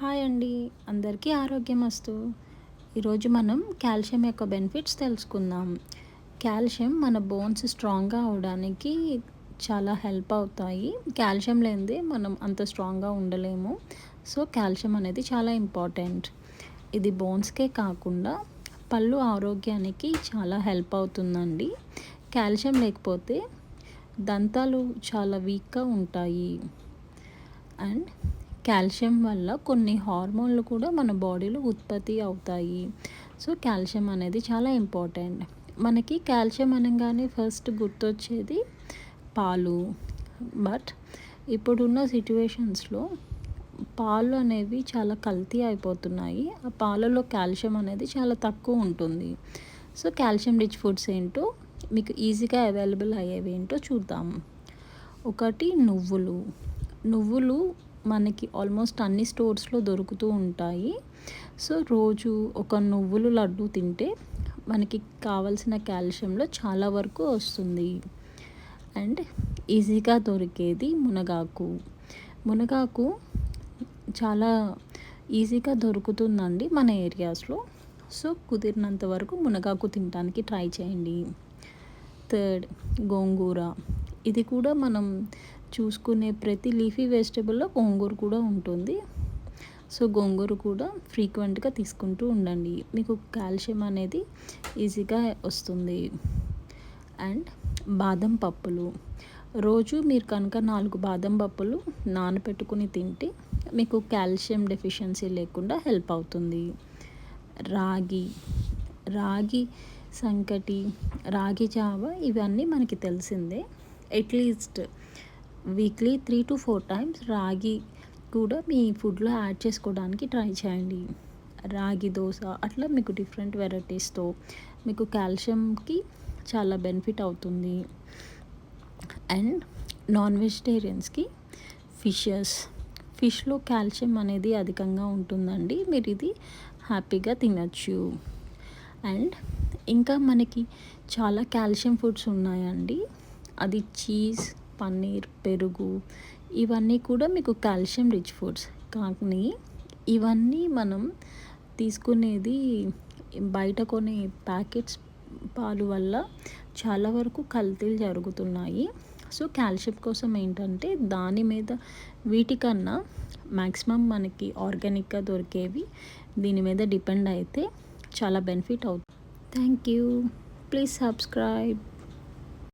Hi అండి. అందరికీ ఆరోగ్యమస్తు. ఈరోజు మనం కాల్షియం యొక్క బెనిఫిట్స్ తెలుసుకుందాం. కాల్షియం మన బోన్స్ స్ట్రాంగ్‌గా అవ్వడానికి చాలా హెల్ప్ అవుతాయి. కాల్షియం లేనిదే మనం అంత స్ట్రాంగ్‌గా ఉండలేము. సో, కాల్షియం అనేది చాలా ఇంపార్టెంట్. ఇది బోన్స్‌కే కాకుండా పళ్ళు ఆరోగ్యానికి చాలా హెల్ప్ అవుతుందండి. కాల్షియం లేకపోతే దంతాలు చాలా వీక్‌గా ఉంటాయి. అండ్ కాల్షియం వల్ల కొన్ని హార్మోన్లు కూడా మన బాడీలో ఉత్పత్తి అవుతాయి. సో, కాల్షియం అనేది చాలా ఇంపార్టెంట్. మనకి కాల్షియం అనంగానే ఫస్ట్ గుర్తొచ్చేది పాలు. బట్ ఇప్పుడున్న సిట్యుయేషన్స్‌లో పాలు అనేవి చాలా కల్తీ అయిపోతున్నాయి. ఆ పాలలో కాల్షియం అనేది చాలా తక్కువ ఉంటుంది. సో, కాల్షియం రిచ్ ఫుడ్స్ ఏంటో మీకు ఈజీగా అవైలబుల్ అయ్యేవేంటో చూద్దాం. ఒకటి నువ్వులు. నువ్వులు మనకి ఆల్మోస్ట్ అన్ని స్టోర్స్‌లో దొరుకుతూ ఉంటాయి. సో, రోజు ఒక నువ్వులు లడ్డు తింటే మనకి కావాల్సిన కాల్షియంలో చాలా వరకు వస్తుంది. అండ్ ఈజీగా దొరికేది మునగాకు. మునగాకు చాలా ఈజీగా దొరుకుతుందండి మన ఏరియాస్‌లో. సో, కుదిరినంత వరకు మునగాకు తినటానికి ట్రై చేయండి. థర్డ్, గోంగూర. ఇది కూడా మనం చూసుకునే ప్రతి లీఫీ వెజిటబుల్‌లో గోంగూర కూడా ఉంటుంది. సో, గోంగూర కూడా ఫ్రీక్వెంట్‌గా తీసుకుంటూ ఉండండి. మీకు కాల్షియం అనేది ఈజీగా వస్తుంది. అండ్ బాదం పప్పులు. రోజు మీరు కనుక 4 బాదం పప్పులు నానబెట్టుకొని తింటే మీకు కాల్షియం డెఫిషియన్సీ లేకుండా హెల్ప్ అవుతుంది. రాగి. రాగి సంకటి, రాగి జావ ఇవన్నీ మనకి తెలిసిందే. అట్లీస్ట్ వీక్లీ 3-4 టైమ్స్ రాగి కూడా మీ ఫుడ్‌లో యాడ్ చేసుకోవడానికి ట్రై చేయండి. రాగి దోస అట్లా మీకు డిఫరెంట్ వెరైటీస్‌తో మీకు కాల్షియంకి చాలా బెనిఫిట్ అవుతుంది. అండ్ నాన్ వెజిటేరియన్స్‌కి ఫిష్‌లో కాల్షియం అనేది అధికంగా ఉంటుందండి. మీరు ఇది హ్యాపీగా తినొచ్చు. అండ్ ఇంకా మనకి చాలా కాల్షియం ఫుడ్స్ ఉన్నాయండి. అది చీజ్, పన్నీర్, పెరుగు ఇవన్నీ కూడా మీకు కాల్షియం రిచ్ ఫుడ్స్. కానీ ఇవన్నీ మనం తీసుకునేది బయట కొనే ప్యాకెట్స్ పాలు వల్ల చాలా వరకు కల్తీలు జరుగుతున్నాయి. సో, కాల్షియం కోసం ఏంటంటే దాని మీద వీటికన్నా మ్యాక్సిమం మనకి ఆర్గానిక్‌గా దొరికేవి దీని మీద డిపెండ్ అయితే చాలా బెనిఫిట్ అవుతుంది. Thank you. Please subscribe.